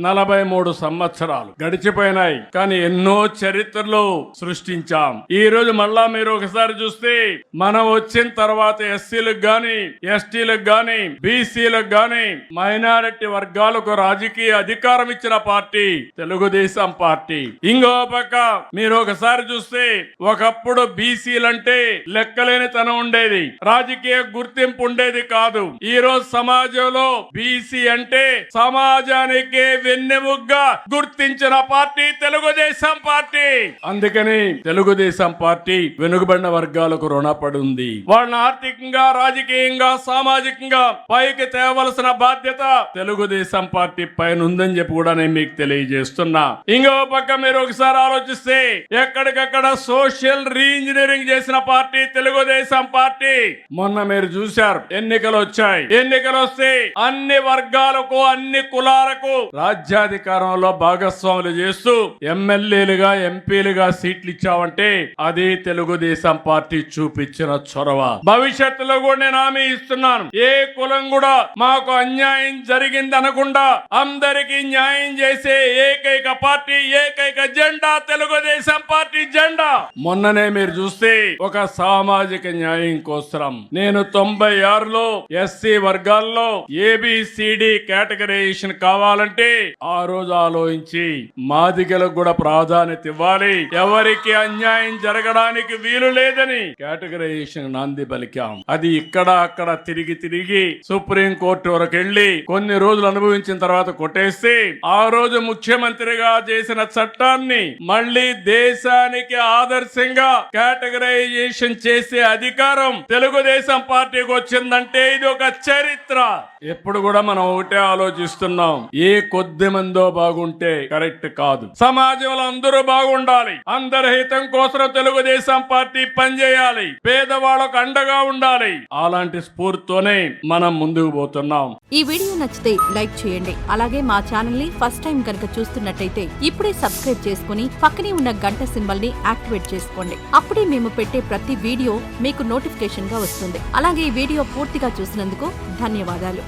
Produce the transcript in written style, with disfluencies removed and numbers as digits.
43 సంవత్సరాలు గడిచిపోయినాయి, కానీ ఎన్నో చరిత్రలు సృష్టించాం. ఈ రోజు మళ్ళా మీరు ఒకసారి చూస్తే మనం వచ్చిన తర్వాత ఎస్సీలకు గాని, ఎస్టీలకు గాని, బీసీలకు గాని, మైనారిటీ వర్గాలకు రాజకీయ అధికారం ఇచ్చిన పార్టీ తెలుగుదేశం పార్టీ. ఇంకో పక్క మీరు ఒకసారి చూస్తే ఒకప్పుడు బీసీలంటే లెక్కలేని తనం ఉండేది, రాజకీయ గుర్తింపు ఉండేది కాదు. ఈ రోజు సమాజంలో బీసీ అంటే సమాజానికి వెన్నెముగ్గా గుర్తించిన పార్టీ తెలుగుదేశం పార్టీ. అందుకని తెలుగుదేశం పార్టీ వెనుకబడిన వర్గాలకు రుణపడి ఉంది. వాళ్ళని ఆర్థికంగా, రాజకీయంగా, సామాజికంగా పైకి తేవలసిన బాధ్యత తెలుగుదేశం పార్టీ పైన ఉందని చెప్పి కూడా నేను మీకు తెలియజేస్తున్నా. ఇంకో పక్క మీరు ఒకసారి ఆలోచిస్తే ఎక్కడికక్కడ సోషల్ రీఇంజనీరింగ్ చేసిన పార్టీ తెలుగుదేశం పార్టీ. మొన్న మీరు చూశారు, ఎన్నికలు వచ్చాయి. ఎన్నికలు వస్తే అన్ని వర్గాలకు, అన్ని కులాలకు రాజ్యాధికారంలో భాగస్వాములు చేస్తూ ఎమ్మెల్యేలుగా, ఎంపీలుగా సీట్లు ఇచ్చావంటే అది తెలుగుదేశం పార్టీ చూపించిన చొరవ. భవిష్యత్తులో కూడా నేను హామీ ఇస్తున్నాను, ఏ కులం కూడా మాకు అన్యాయం జరిగింది అనకుండా అందరికీ న్యాయం చేసే ఏకైక పార్టీ, ఏకైక జెండా తెలుగుదేశం పార్టీ జెండా. మొన్ననే మీరు చూస్తే ఒక సామాజిక న్యాయం కోసం నేను 96లో ఎస్సీ వర్గాల్లో ఏబిసిడి కేటగరైజేషన్ కావాలంటే ఆ రోజు ఆలోచించి మాదిగలకు కూడా ప్రాధాన్యత ఇవ్వాలి, ఎవరికి అన్యాయం జరగడానికి వీలు లేదని కేటగరైజేషన్ నాంది పలికాం. అది ఇక్కడ అక్కడ తిరిగి తిరిగి సుప్రీం కోర్టు వరకు వెళ్లి కొన్ని రోజులు అనుభవించిన తర్వాత కొట్టేస్తే ఆ రోజు ముఖ్యమంత్రిగా చేసిన చట్టాన్ని మళ్ళీ దేశానికి ఆదర్శంగా కేటగరైజేషన్ చేసే అధికారం తెలుగుదేశం పార్టీకి వచ్చిందంటే ఇది ఒక చరిత్ర. ఎప్పుడు కూడా మనం ఒకటే ఆలోచిస్తున్నాం, ఏ కొద్ది మందో బాగుంటే కరెక్ట్ కాదు, సమాజంలో అందరూ బాగుండాలి, అందరి హితం కోసం తెలుగుదేశం పార్టీ పనిచేయాలి, పేదవాళ్ళకు అండగా ఉండాలి. అలాంటి స్ఫూర్తితోనే మనం ముందుకు పోతున్నాం. ఈ వీడియో నచ్చితే లైక్ చేయండి, అలాగే మా ఛానల్ ని ఫస్ట్ టైం కనుక చూస్తున్నట్టయితే ఇప్పుడే సబ్స్క్రైబ్ చేసుకుని పక్కనే ఉన్న గంట సింబల్ ని యాక్టివేట్ చేసుకోండి. అప్పుడే మేము పెట్టే ప్రతి వీడియో మీకు నోటిఫికేషన్ గా వస్తుంది. అలాగే ఈ వీడియో పూర్తిగా చూసినందుకు ధన్యవాదాలు.